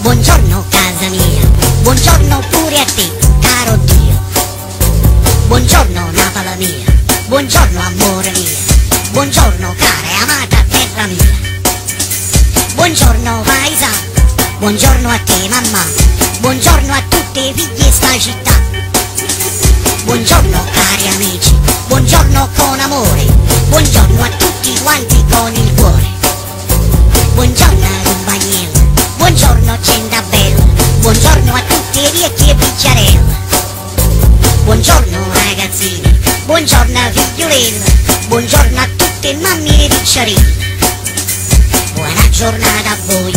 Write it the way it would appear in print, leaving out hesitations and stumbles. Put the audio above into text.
Buongiorno casa mia, buongiorno pure a te, caro Dio. Buongiorno Napoli mia, buongiorno amore mio, buongiorno cara e amata terra mia. Buongiorno paesano, buongiorno a te mamma, buongiorno a tutti i figli di sta città. Buongiorno cari amici, buongiorno con amore, buongiorno a tutti quanti con il cuore. Buongiorno compagnia, buongiorno gente bella, buongiorno a tutti i vecchi e picciarella. Buongiorno ragazzini, buongiorno figliolella, buongiorno a tutte mamme e picciarelle. Buona giornata a voi,